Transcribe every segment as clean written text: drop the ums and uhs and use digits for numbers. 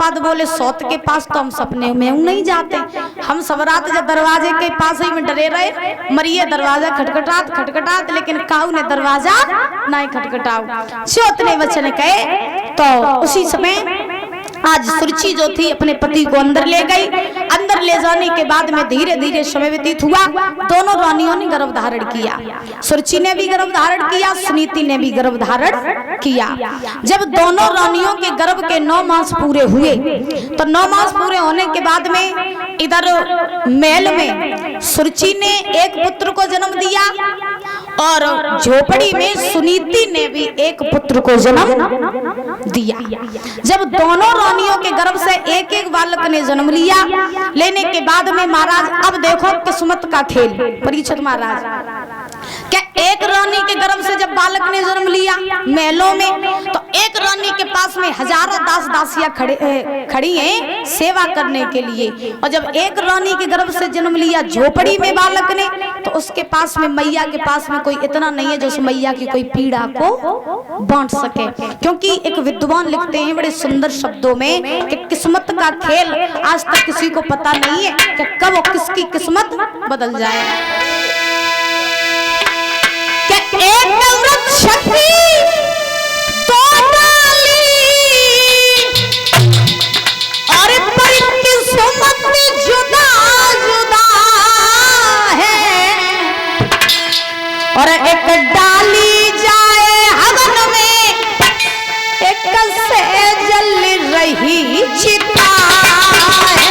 पाद बोले सौत के पास तो हम सपने में नहीं जाते, हम सब रात जब दरवाजे के पास ही में डरे रहे, मरिए दरवाजा खटखटात खटखटात, लेकिन काऊ ने दरवाजा नहीं खटखटाओ। स्योत ने वचन कहे तो उसी समय आज सुरुचि जो थी अपने पति को अंदर ले गई। अंदर ले जाने के बाद में धीरे धीरे समय व्यतीत हुआ, दोनों रानियों ने गर्भ धारण किया। सुरुचि ने भी गर्भ धारण किया, सुनीति ने भी गर्भ धारण किया। जब दोनों रानियों के गर्भ के 9 मास पूरे हुए तो 9 मास पूरे होने के बाद में इधर महल में सुरुचि ने एक पुत्र को जन्म दिया और झोपड़ी में सुनीति ने भी एक पुत्र को जन्म दिया। जब दोनों रानियों के गर्भ से एक एक बालक ने जन्म लिया, लेने के बाद में महाराज अब देखो किस्मत का खेल। परीक्षित महाराज क्या एक रानी के गर्भ से जब बालक ने जन्म लिया महलों में, तो एक रानी के पास में हजारों दास दासियां खड़ी हैं सेवा करने के लिए, और जब एक रानी के गर्भ से जन्म लिया झोपड़ी में बालक ने, तो उसके पास में मैया के पास में कोई इतना नहीं है जो उस मैया की कोई पीड़ा को बांट सके। क्योंकि एक विद्वान लिखते हैं बड़े सुंदर शब्दों में कि किस्मत का खेल आज तक किसी को पता नहीं है कि कब वो किसकी किस्मत बदल जाए। एक वृक्ष शक्ति दो डाली और पर किस्मत जुदा जुदा है, और एक डाली जाए हवन में एक से जल रही चिता है।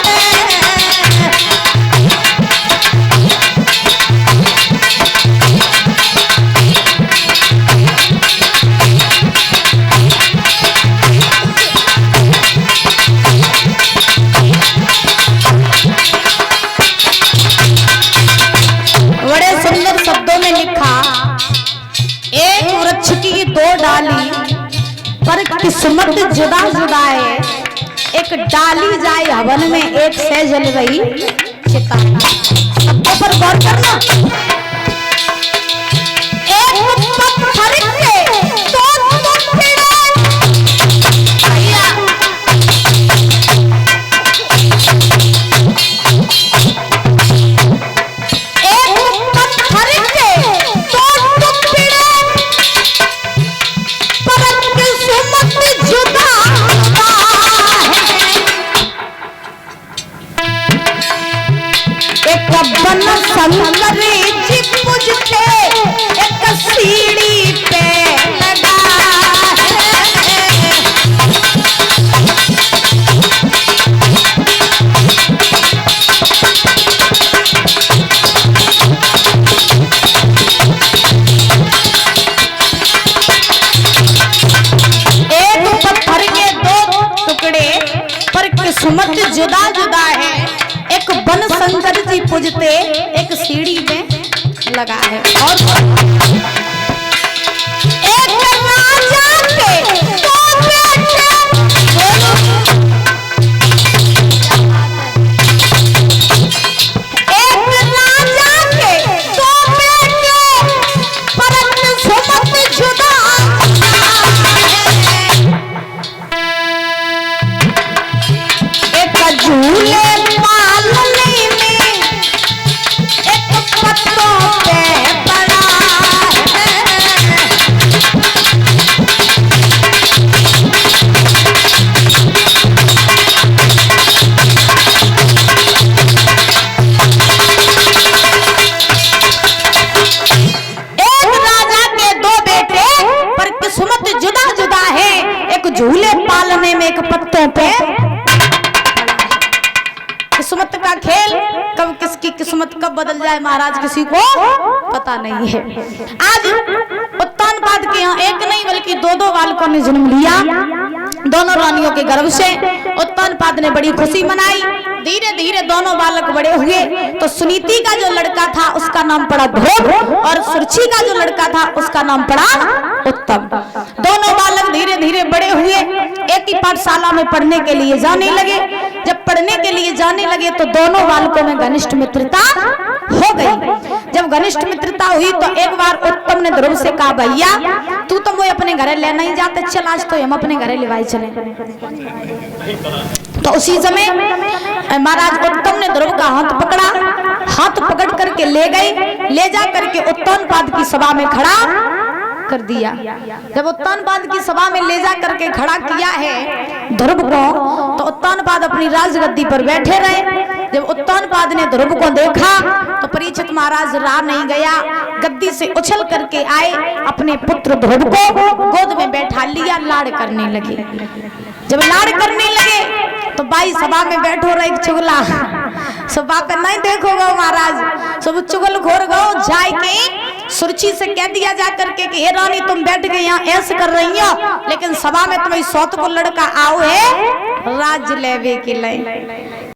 पर किस्मत जुदा जुदा है, एक डाली जाए हवन में एक से जल रही चिता। शब्दों पर गौर करना। एक पत्थर के दो टुकड़े, अंग्रेजी पूछते एक सीढ़ी पे लगा एक पत्थर के दो टुकड़े पर किस्मत जुदा जुदा है, एक बन शंकर जी पूजते एक सीढ़ी में लगा है। और एक राजा के दो बेटे, एक राजा के दो बेटे पर किस्मत जुदा है। एक झूले झूले पालने में एक पत्तों पे। किस्मत का खेल कब किसकी किस्मत कब बदल जाए महाराज किसी को पता नहीं है। आज उत्तानपाद के यहाँ एक नहीं बल्कि 2-2 बालकों ने जन्म लिया दोनों रानियों के गर्भ से। उत्तानपाद ने बड़ी खुशी मनाई। धीरे धीरे दोनों बालक बड़े हुए तो सुनीति का जो लड़का था उसका नाम पड़ा ध्रुव और सुरुचि का जो लड़का था उसका नाम पड़ा उत्तम। दोनों बालक धीरे धीरे बड़े हुए, एक ही पाठशाला में पढ़ने के लिए जाने लगे। जब पढ़ने के लिए जाने लगे तो दोनों बालकों में घनिष्ठ मित्रता हो गई। जब घनिष्ठ मित्रता हुई तो एक बार उत्तम ने ध्रुव से कहा, भैया तू तो वो अपने घरे ले नहीं जाते, चल आज तो हम अपने घरे लेवाई चले। तो उसी समय महाराज उत्तम ने ध्रुव का हाथ पकड़ा, हाथ पकड़ करके ले गए, ले जा करके उत्तानपाद की सभा में खड़ा कर दिया। जब उत्तानपाद की सभा में ले जा करके खड़ा किया है ध्रुव को, तो उत्तानपाद अपनी राजगद्दी पर बैठे रहे। जब उत्तानपाद ने ध्रुव को देखा तो परीक्षित महाराज रहा नहीं गया, गद्दी से उछल करके आए, अपने पुत्र ध्रुव को गोद में बैठा लिया, लाड़ करने लगे। जब लाड़ करने लगे तो बाई सभा में बैठो रहे चुगला, सभा पे नहीं देखो गो महाराज, सब चुगल खोर गो जाए के सुरची से कह दिया जा करके कि हे रानी तुम बैठ गए यहाँ ऐसे कर रही हो, लेकिन सभा में तुम्हारी सौत को लड़का आओ है राज लेवे के लिए।